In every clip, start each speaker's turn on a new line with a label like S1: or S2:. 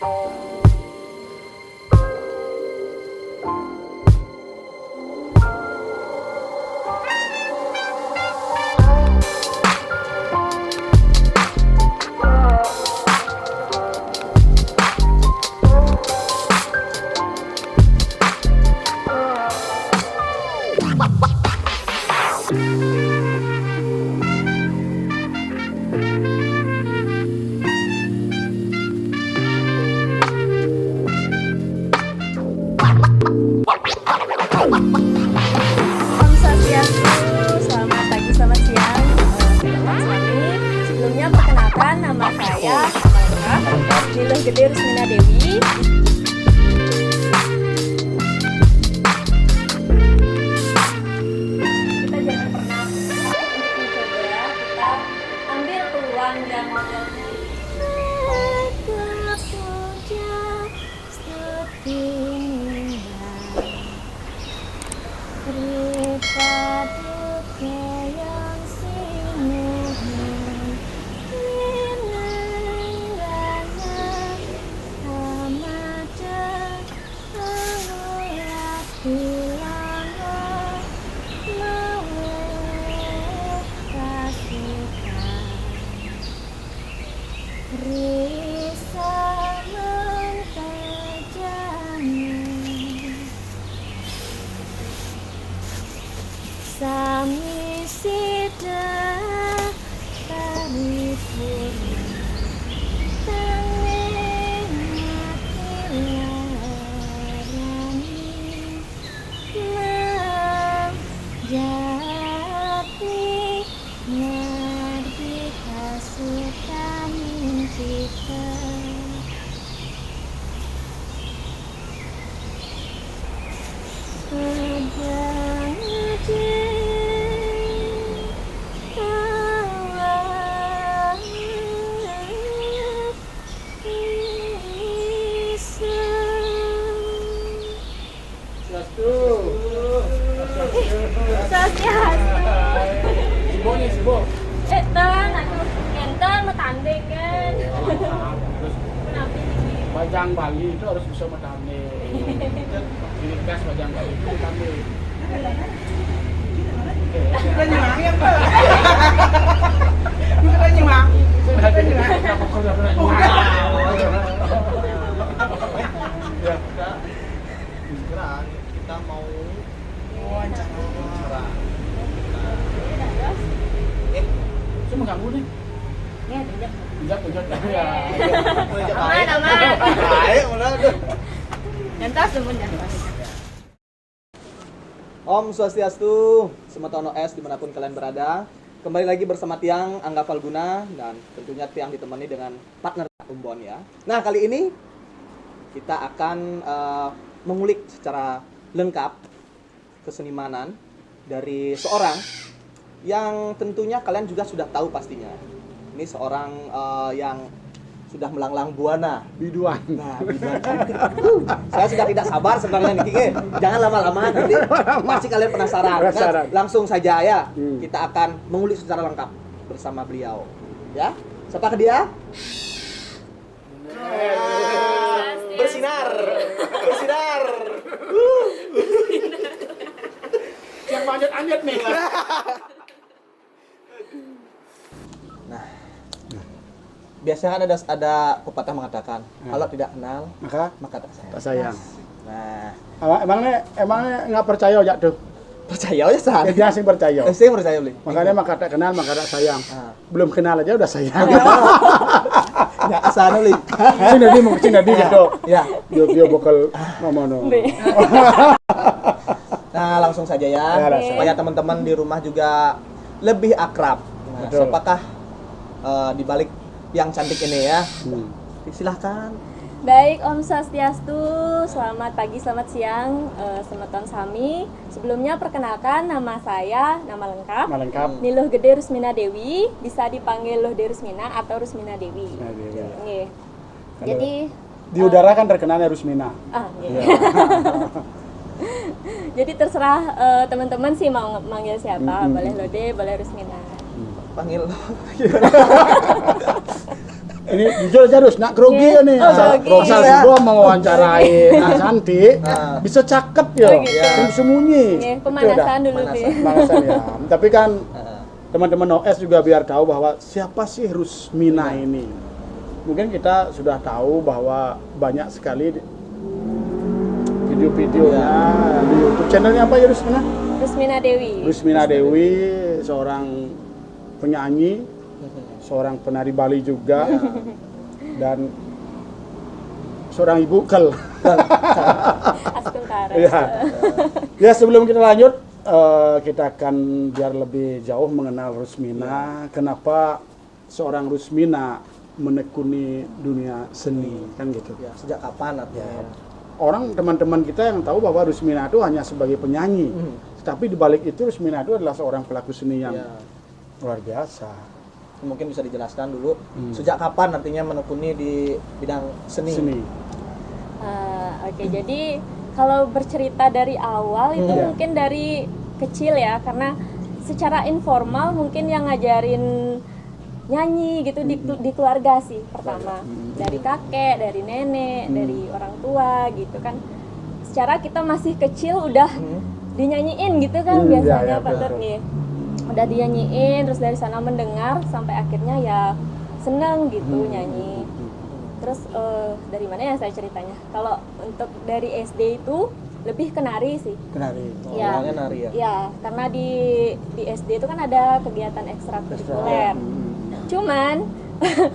S1: Om Swastiastu, selamat pagi, selamat siang, teman-teman suami. Sebelumnya perkenalkan nama saya lengkap Niluh Gede Rusmina Dewi. Kita jangan pernah mencoba, kita ambil peluang dan modalnya. Sami sida paripurna tanging ati larani jati ngerti kasutan kita.
S2: Sibuk.
S1: Tan, aku enten mau tanding kan.
S2: Terus
S1: Kenapa ini?
S2: Bajang Bali itu harus bisa matanding. Ciri khas Bajang Bali itu matanding.
S3: Bukan nyemang ya Pak? Bukan nyemang.
S2: Sudah jadi apa kerja Ya,
S3: Sekarang kita mau wawancara.
S2: itu mengganggu nih.
S1: Ya, tunjuk.
S2: Tunjuk ya.
S1: Aman.
S3: Baik, mulai tuh.
S1: Entas temen entas.
S3: Om Swastiastu, Semetono S dimanapun kalian berada. Kembali lagi bersama Tiang Angga Falguna dan tentunya Tiang ditemani dengan partner Umbon ya. Nah kali ini kita akan mengulik secara lengkap kesenimanan dari seorang yang tentunya kalian juga sudah tahu pastinya. Ini seorang yang sudah melanglang buana.
S2: Biduan.
S3: Nah, biduan cantik. Saya sudah tidak sabar sebenarnya nih. Jangan lama-lama nanti pasti kalian penasaran.
S2: Penasaran.
S3: Nah, langsung saja ya.
S2: Hmm.
S3: Kita akan mengulik secara lengkap bersama beliau. Ya. Siapa ke dia? Bersinar. Bersinar.
S2: Yang manjat-anjat nih.
S3: Nah, biasanya kan ada pepatah mengatakan kalau tidak kenal maka tak sayang.
S2: Tak sayang.
S3: Nah,
S2: Emangnya nggak percaya aja tuh.
S3: percaya aja sah.
S2: Dia sih percaya.
S3: Saya percaya beli.
S2: Makanya maka tak kenal maka tak sayang.
S3: Ah.
S2: Belum kenal aja udah sayang.
S3: Ya asal beli.
S2: Cina di gitu.
S3: Ya.
S2: Dia bakal ngomong.
S3: Nah, langsung saja ya.
S2: Ya, langsung.
S3: Supaya teman-teman di rumah juga lebih akrab. Nah,
S2: Betul.
S3: siapakah di balik yang cantik ini ya? Silahkan.
S1: Baik, Om Swastiastu, selamat pagi, selamat siang, Semeton Sami. Sebelumnya perkenalkan nama saya, nama lengkap Niluh Gede Rusmina Dewi, bisa dipanggil Luh De Rusmina atau Rusmina Dewi. Nggih. Jadi
S2: Di udara kan terkenalnya Rusmina.
S1: nggih. Jadi terserah teman-teman sih mau manggil siapa, boleh Lode, boleh Rusmina.
S3: Panggil.
S4: Ini jujur aja terus, nak grogi ya nih.
S1: grogi.
S4: Misal gua mau wawancarai Nak Santi, bisa cakep ya, sembunyi.
S1: Pemanasan dulu sih.
S4: Pemanasan ya. Tapi kan teman-teman OS juga biar tahu bahwa siapa sih Rusmina ini. Mungkin kita sudah tahu bahwa banyak sekali video-videonya di YouTube. Channelnya apa ya Rusmina?
S1: Rusmina Dewi.
S4: Rusmina Dewi, seorang penyanyi, seorang penari Bali juga, dan seorang ibu kel. Ya, sebelum kita lanjut, kita akan biar lebih jauh mengenal Rusmina. Kenapa seorang Rusmina menekuni dunia seni, kan gitu.
S3: Ya, sejak kapan artinya?
S4: Orang teman-teman kita yang tahu bahwa Rusmina itu hanya sebagai penyanyi, tapi di balik itu Rusmina itu adalah seorang pelaku seni yang luar biasa.
S3: Mungkin bisa dijelaskan dulu sejak kapan artinya menekuni di bidang seni.
S1: Oke, jadi kalau bercerita dari awal itu mungkin dari kecil ya, karena secara informal mungkin yang ngajarin nyanyi gitu di keluarga sih pertama, dari kakek, dari nenek, dari orang tua gitu kan. Secara kita masih kecil udah dinyanyiin gitu kan biasanya Pak Tur nih. Udah dinyanyiin, terus dari sana mendengar sampai akhirnya ya seneng gitu nyanyi. Terus dari mana ya saya ceritanya? Kalau untuk dari SD itu lebih ke nari sih.
S4: Kenari.
S1: Ya,
S3: nari ya.
S1: Ya, karena di SD itu kan ada kegiatan ekstrakurikuler. Cuman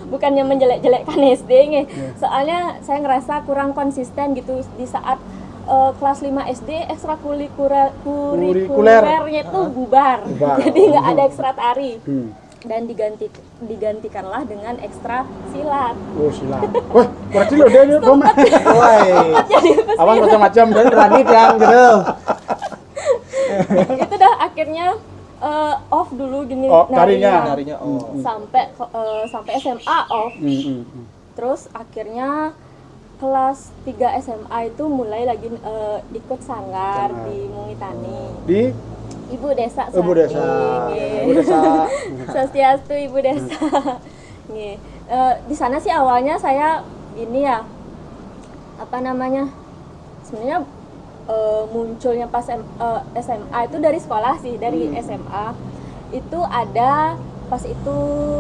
S1: bukannya menjelek-jelekkan SD nih. Soalnya saya ngerasa kurang konsisten gitu di saat kelas 5 SD ekstrakurikulernya itu bubar. Jadi nggak ada ekstra tari. Dan digantikanlah dengan ekstra silat.
S4: Oh, silat. Wah, berarti lo dia nih pemain. Awang macam-macam dan berani yang gitu.
S1: Itu dah akhirnya off dulu gini
S4: narinya.
S1: Sampai SMA off. Terus akhirnya kelas 3 SMA itu mulai lagi ikut sanggar di Mungitani.
S4: Di
S1: Ibu Desa.
S4: Ibu Desa. Ibu Desa.
S1: Swastiastu Ibu Desa. Di sana sih awalnya saya ini ya, apa namanya? Sebenarnya munculnya pas SMA itu dari sekolah sih, dari SMA. Itu ada pas itu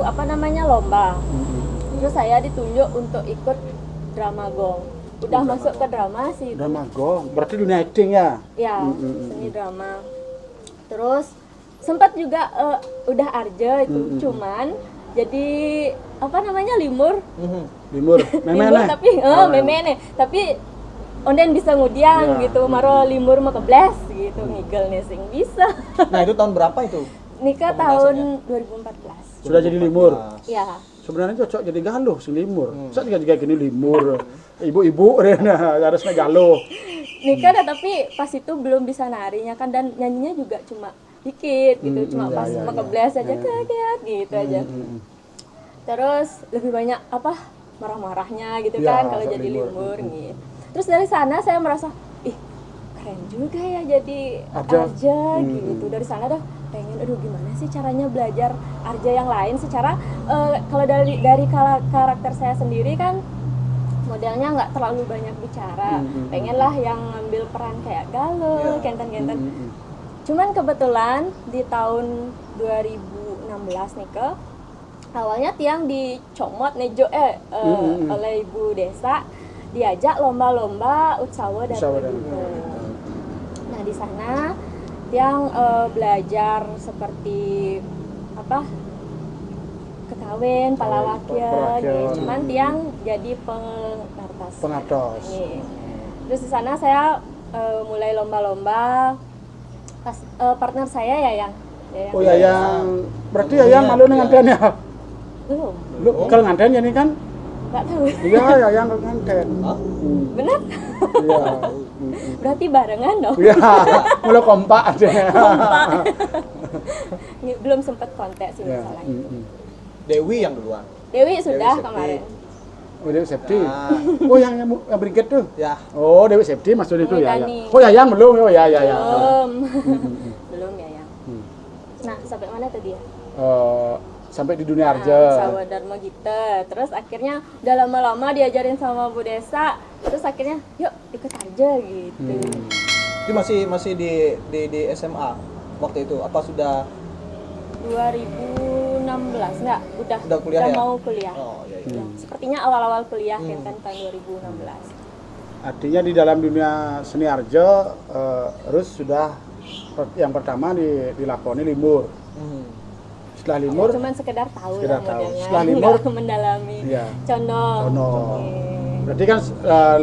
S1: apa namanya lomba. Terus saya ditunjuk untuk ikut drama gong. Udah masuk ke drama sih.
S4: Drama gong. Berarti dunia acting ya?
S1: Ya, seni drama. Terus sempat juga udah arja itu, cuman jadi apa namanya limur.
S4: Limur, memene.
S1: Tapi memene. Tapi onden bisa ngudiang gitu, maro limur mau kebles gitu, ngigel nih sing bisa.
S3: Nah, itu tahun berapa itu?
S1: Nikah tahun 2014.
S4: Sudah jadi limur.
S1: Iya.
S4: Sebenarnya cocok jadi galuh si limur. Saya juga gini limur. Ibu-ibu harusnya galuh.
S1: Nikah dah, tapi pas itu belum bisa narinya kan, dan nyanyinya juga cuma dikit gitu, cuma pas mau kebles aja kaget gitu aja. Terus lebih banyak apa marah-marahnya gitu kan kalau jadi limur gitu. Terus dari sana saya merasa keren juga ya jadi arja gitu. Dari sana dah pengen gimana sih caranya belajar arja yang lain secara kalau dari karakter saya sendiri kan modelnya nggak terlalu banyak bicara, pengenlah yang ngambil peran kayak galuh, kenten-kenten. Cuman kebetulan di tahun 2016 nih awalnya tiang dicomot nejo oleh Ibu Desa, diajak lomba-lomba utsawa dan Nah di sana tiang belajar seperti apa? Kekawin, palawakya gitu. Cuman tiang jadi pengatos. Terus di sana saya mulai lomba-lomba. Pas partner saya Yayang.
S4: Oh Yayang. Berarti Yayang malu nganten ya?
S1: Belum.
S4: Kalau nganten ya nih kan?
S1: Enggak tahu.
S4: Iya, Yayang nganten.
S1: Benar?
S4: Iya.
S1: Berarti barengan dong.
S4: Iya, mulai kompak aja.
S1: Kompak. Belum sempat kontak sih masalahnya.
S3: Dewi yang duluan.
S1: Dewi sudah kemarin.
S4: Oh, Dewi Septi. Oh, yang beriket tuh.
S3: Ya.
S4: Oh, Dewi Septi maksudnya itu ya.
S1: Dani.
S4: Oh, Yayang belum. Oh, ya.
S1: Belum. Belum Yayang. Nah, sampai mana tadi ya?
S4: sampai di dunia Arjo.
S1: Sawah Dharma Gita. Terus akhirnya udah lama-lama diajarin sama Bu Desa, terus akhirnya yuk ikut aja gitu.
S3: Itu masih di SMA waktu itu apa sudah
S1: 2016 enggak,
S3: Udah kuliah ya?
S1: mau kuliah.
S3: Oh iya, iya.
S1: Ya, sepertinya awal-awal kuliah kan tahun 2016.
S4: Artinya di dalam dunia seni Arjo, Rus sudah yang pertama dilakoni limur. Setelah limur,
S1: Cuman sekedar tahu
S4: sekedar
S1: lah
S4: tahu.
S1: modelnya.
S4: Setelah limur,
S1: Nggak mendalami.
S4: iya.
S1: Condong.
S4: Condong.
S1: Oke.
S4: Berarti kan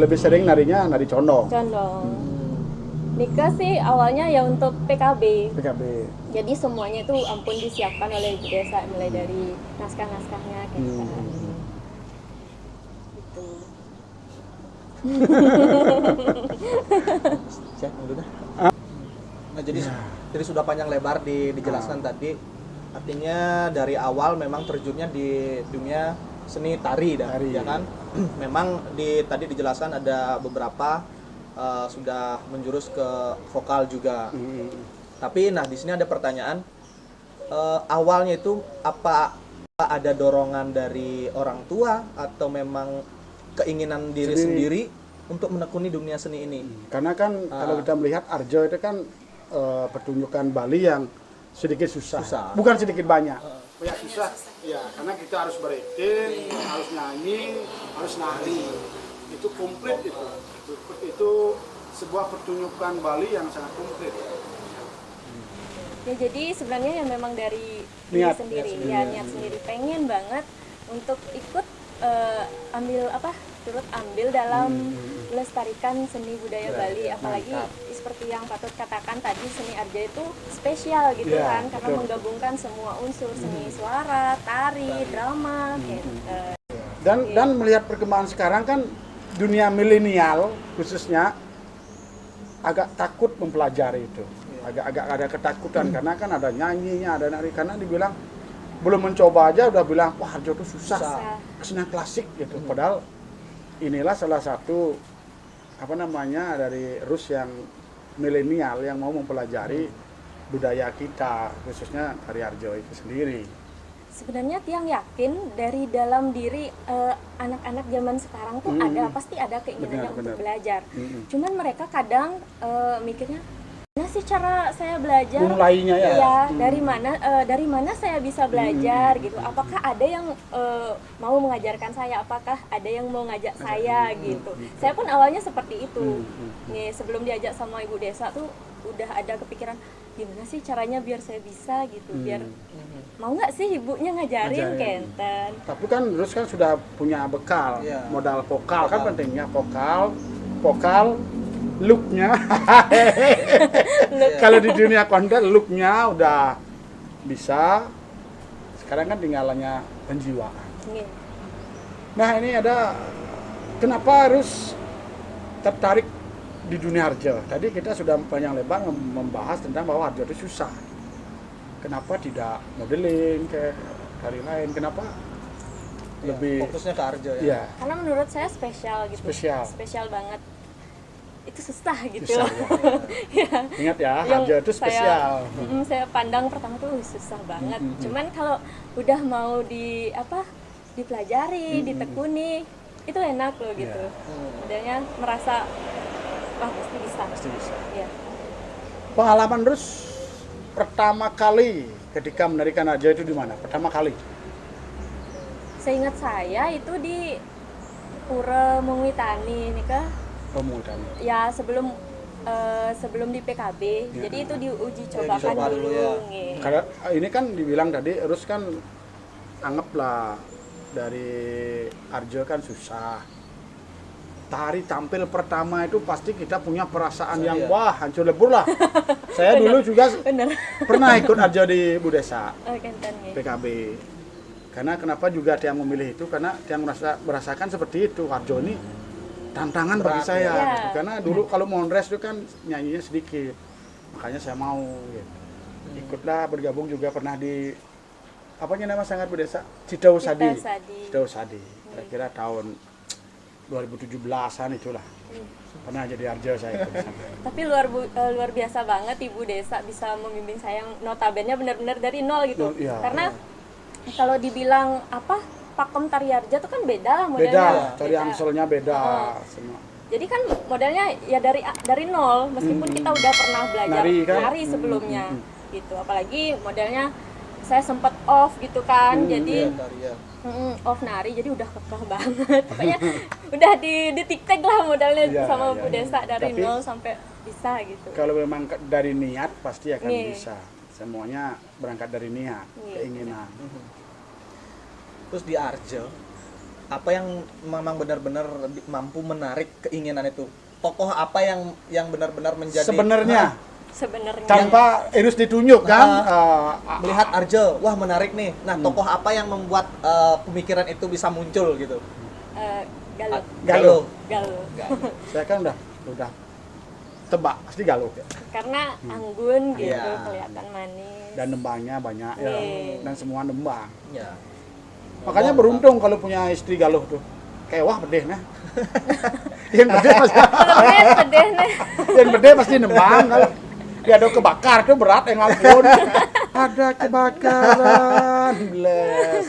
S4: lebih sering narinya nari condong.
S1: Condong. Nikah sih awalnya ya untuk PKB.
S4: PKB.
S1: Jadi semuanya itu ampun disiapkan oleh Ibu Desa, mulai dari naskah-naskahnya kayak gitu. Gitu.
S3: Cek dulu dah. Nah, jadi sudah panjang lebar dijelaskan tadi. Artinya dari awal memang terjunnya di dunia seni tari dah,
S4: Tari.
S3: ya kan? Memang tadi dijelaskan ada beberapa sudah menjurus ke vokal juga. Tapi nah di sini ada pertanyaan, awalnya itu apa ada dorongan dari orang tua atau memang keinginan diri sendiri untuk menekuni dunia seni ini?
S4: Karena kan kalau kita melihat Arjo itu kan pertunjukan Bali yang sedikit susah. Bukan sedikit banyak. Ya susah. Ya, karena kita harus berakting, harus nyanyi, harus nari. Itu komplit itu. Itu sebuah pertunjukan Bali yang sangat komplit.
S1: Ya jadi sebenarnya yang memang dari
S4: Niat,
S1: diri sendiri,
S4: niat
S1: niat sendiri pengen banget untuk ikut turut ambil dalam melestarikan seni budaya Bali, apalagi seperti yang Patut katakan tadi, seni Arjo itu spesial gitu kan, karena menggabungkan semua unsur seni suara, tari, drama, gitu.
S4: Dan melihat perkembangan sekarang kan dunia milenial khususnya agak takut mempelajari itu. Agak ada ketakutan karena kan ada nyanyinya, ada nari, karena dibilang belum mencoba aja udah bilang wah Arjo itu susah. Kesenian klasik gitu. Padahal inilah salah satu dari Rus yang milenial yang mau mempelajari budaya kita, khususnya tari Arjo itu sendiri.
S1: Sebenarnya Tiang yakin dari dalam diri anak-anak zaman sekarang tuh pasti ada keinginannya untuk belajar. Cuman mereka kadang mikirnya, gimana sih cara saya belajar?
S4: Mulainya ya.
S1: Iya, dari mana saya bisa belajar gitu? Apakah ada yang mau mengajarkan saya? Apakah ada yang mau ngajak saya gitu? Saya pun awalnya seperti itu. Nih, sebelum diajak sama Ibu Desa tuh udah ada kepikiran, gimana sih caranya biar saya bisa gitu, biar mau nggak sih ibunya ngajarin kenten.
S4: Tapi kan terus kan sudah punya bekal, modal vokal kan pentingnya, vokal looknya. Kalau di dunia konten looknya udah bisa, sekarang kan tinggalannya penjiwaan. Nah ini ada, kenapa harus tertarik di dunia Arjo? Tadi kita sudah panjang lebar membahas tentang bahwa Arjo itu susah. Kenapa tidak modeling kayak tari lain? Kenapa lebih
S3: fokusnya ke Arjo ya?
S4: Iya.
S1: Karena menurut saya spesial gitu. Spesial banget. Itu susah gitu.
S4: Susah, ya. Ingat ya, Arjo itu spesial.
S1: Saya pandang pertama tuh susah banget. Cuman kalau udah mau dipelajari, ditekuni, itu enak loh gitu. Adanya merasa wah pasti bisa. Ya.
S4: Pengalaman terus pertama kali ketika menarikan Arjo itu di mana? Pertama kali?
S1: Seingat saya itu di Pura Mungitani nih kah?
S4: Pemudaan.
S1: Ya sebelum di PKB. Jadi itu diuji cobakan dulu.
S4: Karena ini kan dibilang tadi Rus kan anggaplah dari Arjo kan susah. Tari tampil pertama itu pasti kita punya perasaan yang wah hancur lebur lah. Saya dulu juga pernah ikut Arjo di Bu Desa, PKB. Karena kenapa juga Tiang memilih itu, karena Tiang merasakan seperti itu, Arjo ini tantangan bagi saya. Gitu. Karena dulu kalau Monres itu kan nyanyinya sedikit, makanya saya mau gitu. Ikutlah, bergabung juga pernah di nama sangat Bu Desa? Cidau Sadi. Kira-kira tahun 2017-an itulah. Pernah jadi Arjo saya ikut.
S1: Tapi luar biasa banget Ibu Desa bisa membimbing saya yang notabene benar-benar dari nol gitu. Karena kalau dibilang apa pakem tari Arja tuh kan beda lah modelnya.
S4: Beda, cari angselnya beda semua.
S1: Jadi kan modelnya ya dari nol, meskipun kita udah pernah belajar
S4: Nari, kan?
S1: nari sebelumnya, gitu. Apalagi modelnya saya sempat off gitu kan, jadi off nari, jadi udah kekeh banget. Pokoknya udah di TikTok lah modelnya sama Bu Desa dari
S4: Tapi,
S1: nol sampai bisa gitu.
S4: Kalau memang dari niat pasti akan
S1: Iya.
S4: bisa. Semuanya berangkat dari niat,
S1: Iya.
S4: keinginan.
S3: Terus di Arjo, apa yang memang benar-benar mampu menarik keinginan itu? Tokoh apa yang benar-benar menjadi
S4: Sebenarnya
S1: Sebenarnya
S4: tanpa harus ditunjuk kan,
S3: melihat Arjo, wah menarik nih. Nah, tokoh apa yang membuat pemikiran itu bisa muncul gitu?
S1: Galuh.
S4: Galuh.
S1: Galuh.
S4: Saya kan udah tebak pasti Galuh ya.
S1: Karena anggun gitu,
S3: Iya.
S1: kelihatan manis.
S4: Dan nembangnya banyak ya,
S1: Iya.
S4: dan semua nembang.
S3: Ya.
S4: Makanya beruntung kalau punya istri Galuh tuh. Kayak wah bedeh nah. Yang bedeh pasti,
S1: Kalau pedih nih.
S4: yang bedeh pasti nembang kalau dia ada kebakar tuh berat yang ngalamin. Ada kebakaran, bless.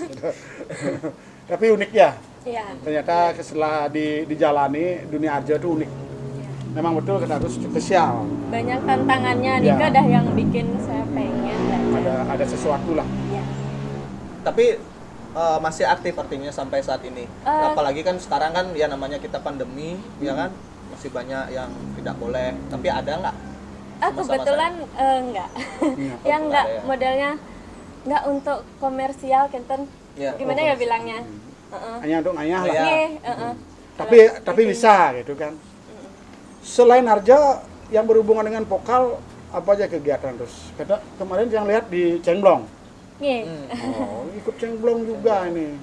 S4: Tapi unik ya.
S1: Iya.
S4: Ternyata setelah dijalani dunia Arjo itu unik. Memang betul kita harus spesial.
S1: Banyak tantangannya,
S4: Ya.
S1: Nika dah yang bikin saya pengen belajar.
S4: Ada sesuatu lah.
S1: Ya.
S3: Tapi masih aktif artinya sampai saat ini. Apalagi kan sekarang kan ya namanya kita pandemi, ya kan masih banyak yang tidak boleh. Tapi ada nggak?
S1: Kebetulan enggak. Yang enggak
S3: Ada ya?
S1: modelnya enggak untuk komersial Kenten.
S3: Ya.
S1: Gimana ya bilangnya?
S4: Hanya untuk ngayah lah.
S3: Iya.
S1: Nih,
S4: Tapi bisa gitu kan. Selain Arjo yang berhubungan dengan vokal apa aja kegiatan terus? Kata kemarin yang lihat di Cengblong.
S1: nih.
S4: Oh, ikut Cengblong juga ini.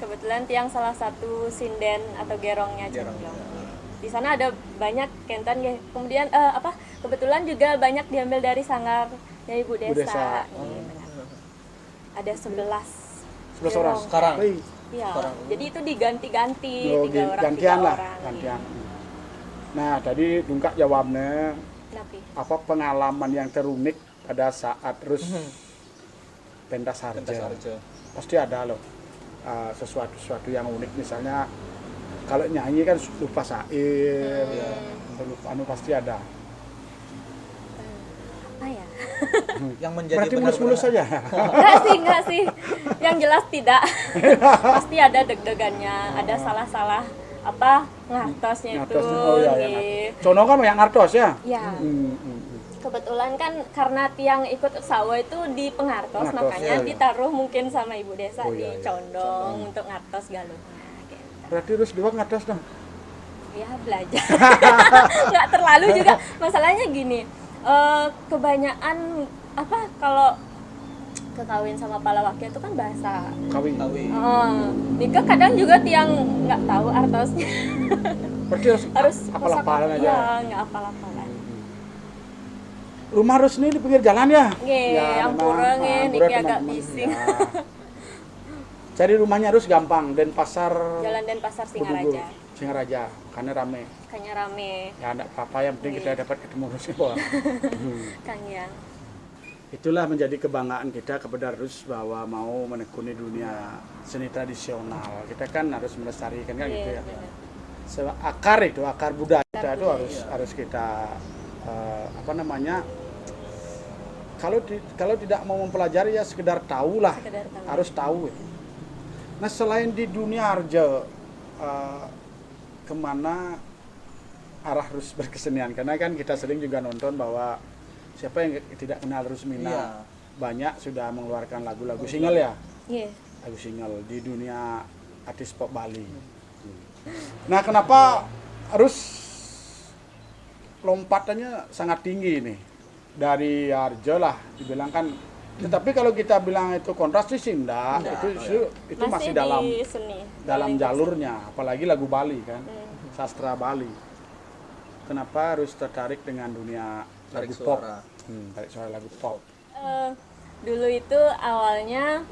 S1: Kebetulan tiang salah satu sinden atau gerongnya Cengblong. Di sana ada banyak Kenten ya. Kemudian kebetulan juga banyak diambil dari sanggar dari Bu
S4: Bu Desa.
S1: Desa. Nih, banyak. Ada 11
S4: 11 orang
S1: gerong.
S3: Sekarang.
S4: Wih,
S1: Iya.
S3: Sekarang.
S1: Jadi itu diganti-ganti
S4: oh,
S1: 3 orang
S4: gantian
S1: 3
S4: lah,
S1: orang.
S4: gantian. Nah, tadi Dungkak jawabnya
S1: Napi.
S4: apa pengalaman yang terunik pada saat terus pentas
S3: Pentas
S4: Arjo.
S3: Arjo.
S4: Pasti ada loh sesuatu yang unik, misalnya kalau nyanyi kan lupa syair, atau lupa pasti ada.
S1: Apa ya?
S3: Yang menjadi
S4: Berarti
S3: benar-benar
S4: mulus-mulus saja.
S1: Enggak sih. Yang jelas tidak. Pasti ada deg-degannya, ada salah-salah ngartosnya itu.
S4: Ngartos, oh iya,
S1: nih.
S4: ya. Contoh kan yang ngartos ya.
S1: Ya.
S4: Hmm, hmm.
S1: Kebetulan kan karena tiang ikut sawo itu di pengartos,
S4: Ngartos,
S1: makanya
S4: iya, iya.
S1: ditaruh mungkin sama Ibu Desa
S4: Oh,
S1: di
S4: iya, iya.
S1: condong untuk ngartos galuhnya. Gitu.
S4: Berarti terus dua ngartos dong.
S1: Ya belajar. Nggak terlalu juga. Masalahnya gini, kebanyakan kalau kekawin sama palawaknya itu kan bahasa.
S4: Kawin.
S1: Nikah kadang juga tiang nggak tahu artosnya.
S4: Berarti
S1: harus
S4: hafal-hafalan aja.
S1: Iya, nggak hafal-hafalan.
S4: Rumah harus nih di pinggir jalan ya?
S1: Nggih, yang
S4: memang.
S1: pureng ya,
S4: Pureng,
S1: niki agak
S4: teman-teman.
S1: bising.
S4: Ya. Cari rumahnya harus gampang, dan pasar
S1: Jalan dan Pasar
S4: Bedugul,
S1: Singaraja.
S4: Singaraja, karena rame.
S1: Kayaknya rame,
S4: Ya ada apa-apa, yang penting kita dapat ketemu Rusnya.
S1: Kang Yang.
S4: Itulah menjadi kebanggaan kita kepada Rus bahwa mau menekuni dunia seni tradisional. Kita kan harus melestarikan kan gitu ya.
S1: Benar.
S4: Akar budaya kita itu
S1: budaya.
S4: harus kita kalau tidak mau mempelajari ya sekedar tahu lah,
S1: Sekedar tahu.
S4: harus tahu itu. Nah selain di dunia Arjo, kemana arah Rus berkesenian? Karena kan kita sering juga nonton bahwa siapa yang tidak kenal Rusmina,
S3: Iya.
S4: banyak sudah mengeluarkan lagu-lagu single ya,
S1: Iya.
S4: lagu single di dunia artis pop Bali. Nah kenapa Rus lompatannya sangat tinggi nih dari Arjo lah dibilang kan, tetapi kalau kita bilang itu kontras sih enggak, itu masih dalam
S1: di seni.
S4: dalam
S1: Paling
S4: jalurnya, apalagi lagu Bali kan, sastra Bali. Kenapa harus tertarik dengan dunia
S3: Tarik
S4: lagu pop?
S3: suara.
S4: Tarik suara lagu pop.
S1: dulu itu awalnya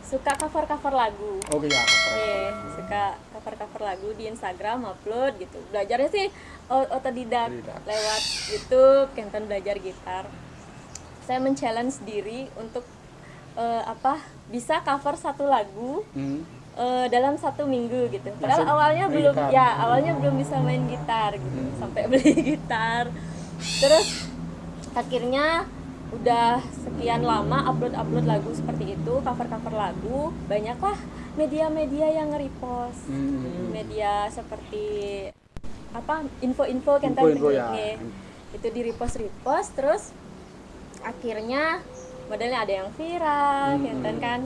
S1: suka cover lagu.
S4: Oh iya,
S1: Suka cover lagu di Instagram, upload gitu. Belajarnya sih otodidak lewat YouTube, Kenten belajar gitar. Saya men-challenge diri untuk bisa cover satu lagu dalam 1 minggu gitu. Padahal awalnya belum bisa main gitar gitu, sampai beli gitar. Terus akhirnya udah sekian lama upload lagu seperti itu, cover lagu, banyaklah media-media yang nge-repost. Media seperti info-info kan itu di repost terus akhirnya modelnya ada yang viral kan.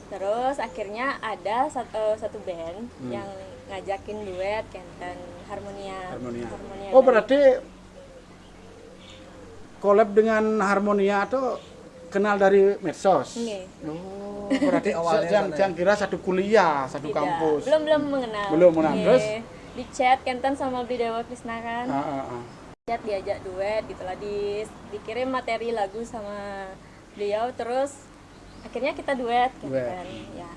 S1: Terus akhirnya ada satu band yang ngajakin duet Kenten Harmonia.
S4: Oh, berarti collab dengan Harmonia tuh kenal dari medsos. Oh, berarti awalnya yang kira satu kuliah, satu
S1: Tidak,
S4: kampus.
S1: belum mengenal.
S4: Terus
S1: di chat Kenten sama Bli Dewa Krisna kan. Chat diajak duet gitulah, dikirim materi lagu sama beliau, terus akhirnya kita duet Kenten. Ya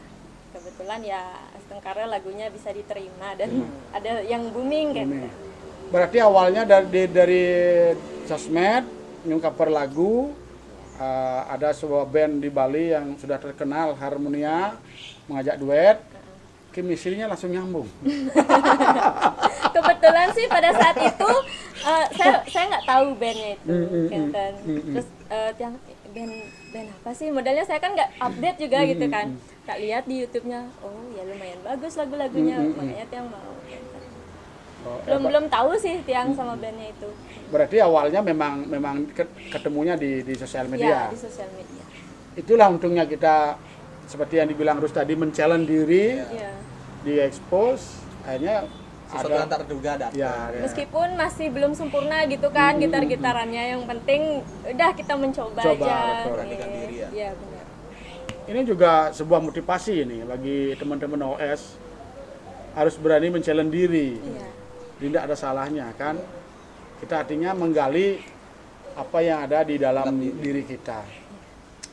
S1: kebetulan ya Astengkara lagunya bisa diterima dan ada yang booming Kenten.
S4: Berarti awalnya dari sosmed cover lagu, ada sebuah band di Bali yang sudah terkenal Harmonia mengajak duet, chemistry-nya langsung nyambung.
S1: Kebetulan sih pada saat itu saya nggak tahu bandnya itu Kenten. Terus yang band apa sih modelnya, saya kan nggak update juga gitu kan. Tak lihat di YouTube-nya, oh ya lumayan bagus lagu-lagunya, makanya Tiang mau. Belum tahu sih Tiang sama bandnya itu.
S4: Berarti awalnya memang ketemunya di sosial media.
S1: Ya, di sosial media.
S4: Itulah untungnya kita, seperti yang dibilang Rus tadi, men-challenge diri, di expose, akhirnya
S3: sesuatu yang tak terduga datang.
S4: Ya.
S1: Meskipun masih belum sempurna gitu kan gitar-gitarannya, yang penting udah kita mencoba aja.
S3: Beranikan diri ya.
S1: Iya benar.
S4: Ini juga sebuah motivasi ini bagi teman-teman OS, harus berani men-challenge diri.
S1: Iya.
S4: Tidak ada salahnya kan. Kita artinya menggali apa yang ada di dalam diri kita.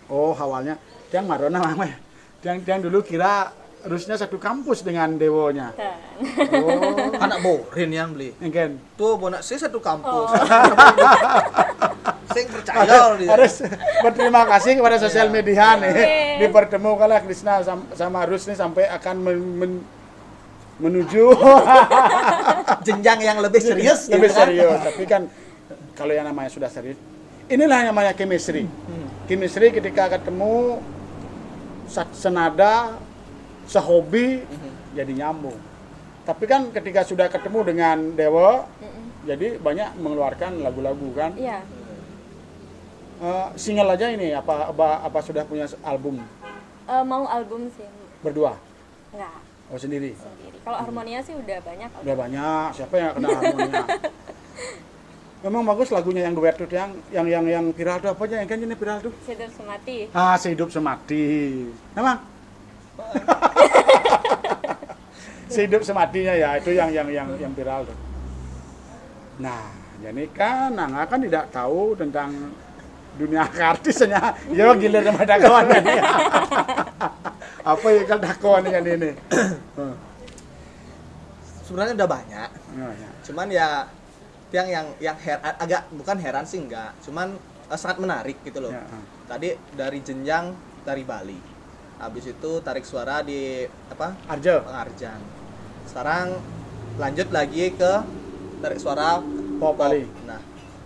S4: Oh, awalnya Tiang Marona mama. Tiang dulu kira Rusnya satu kampus dengan Dewonya.
S3: Oh, anak borin yang beli.
S4: Mungkin.
S3: Tuh bonak saya satu kampus. Saya percaya
S4: harus berterima kasih kepada sosial media nih. Dipertemukanlah Krisna sama Rus nih sampai akan menuju
S3: jenjang yang lebih serius.
S4: Lebih serius. Tapi kan kalau yang namanya sudah serius, inilah yang namanya chemistry. Chemistry ketika ketemu senada, sehobi, jadi nyambung. Tapi kan ketika sudah ketemu dengan Dewa, jadi banyak mengeluarkan lagu-lagu kan.
S1: Iya.
S4: Single aja ini apa sudah punya album?
S1: Mau album sih.
S4: Berdua?
S1: Enggak.
S4: Oh, sendiri.
S1: Kalau Harmonia sih udah banyak.
S4: Udah banyak. Siapa yang kenal Harmonia? Memang bagus lagunya yang duet tuh, yang viral tuh, apa aja yang kan ini viral tuh?
S1: Sehidup Semati.
S4: Sehidup Semati. Memang. Sehidup Sematinya ya, itu yang viral tuh. Nah, jadi kan Nanga kan tidak tahu tentang dunia artisnya. Ya gila sama dakwaan kan ya. Apa ya kan dakwaan kan ini?
S3: Sebenarnya udah banyak. Cuman ya yang agak bukan heran sih enggak, cuman sangat menarik gitu loh. Tadi dari jenjang dari Bali. Habis itu tarik suara di Arjan. Sekarang lanjut lagi ke tarik suara
S4: pop Bali.
S3: Nah,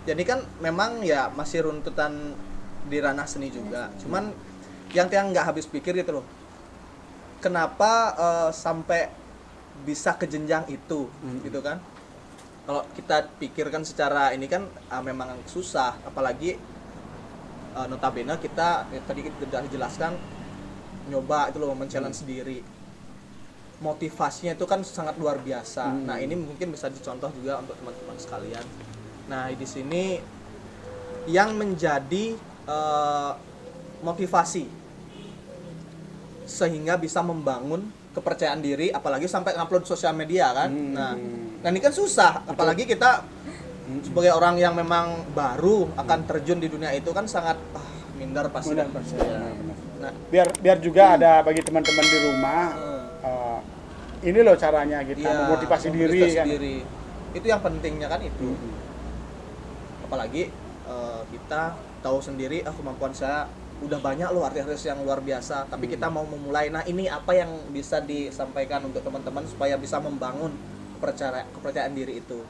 S3: jadi kan memang ya masih runtutan di ranah seni juga. Cuman yang Tiang nggak habis pikir gitu loh. Kenapa sampai bisa ke jenjang itu gitu kan? Kalau kita pikirkan secara ini kan memang susah, apalagi notabene kita tadi kita sudah jelaskan nyoba itu loh, men-challenge sendiri. Motivasinya itu kan sangat luar biasa. Nah, ini mungkin bisa dicontoh juga untuk teman-teman sekalian. Nah, di sini yang menjadi motivasi sehingga bisa membangun kepercayaan diri, apalagi sampai ngupload sosial media kan. Nah, ini kan susah, apalagi kita sebagai orang yang memang baru akan terjun di dunia itu kan sangat minder pasti.
S4: Nah, biar juga ada bagi teman-teman di rumah, ini loh caranya kita memotivasi diri kan.
S3: Itu yang pentingnya kan itu. Apalagi kita tahu sendiri kemampuan saya udah banyak loh artis-artis yang luar biasa, tapi kita mau memulai. Nah, ini apa yang bisa disampaikan untuk teman-teman supaya bisa membangun kepercayaan diri itu?